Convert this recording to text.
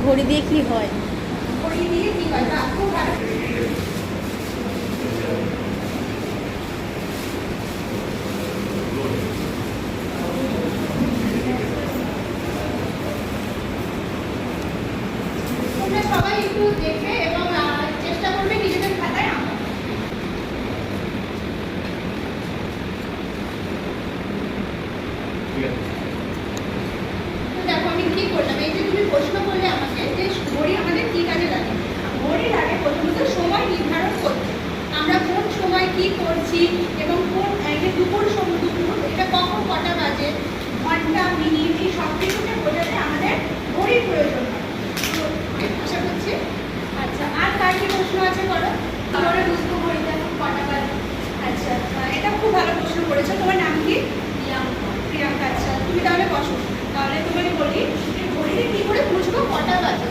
ঘড়ি দিয়ে কি হয়? ঘড়ি দিয়ে কি হয়? খুব ভালো। তোমরা সবাই একটু দেখে এবং চেষ্টা করবে নিজেদের খাতায় আঁকা। দেখো আমি কি করলাম, এই যে তুমি প্রশ্ন করলে আমাকে যে ঘড়ি আমাদের কি কাজে লাগে। ঘড়ি লাগে প্রথমত সময় নির্ধারণ করতে, আমরা কোন সময় কি করছি এবং কোন দুপুর এটা কখন কটা বাজে, ঘন্টা মিনিট এই সব কিছুকে বোঝাতে আমাদের ঘড়ির প্রয়োজন হয়। আশা করছি। আচ্ছা, আর কার কি প্রশ্ন আছে করো। আমরা বুঝবো ঘড়িতে এখন কটা বাজে? আচ্ছা, এটা খুব ভালো প্রশ্ন করেছো। তোমার নাম কি? প্রিয়াঙ্কা। আচ্ছা, তুমি তাহলে বসো। তাহলে তোমাকে বলি ঘড়িতে কি করে বুঝবো কটা বাজে।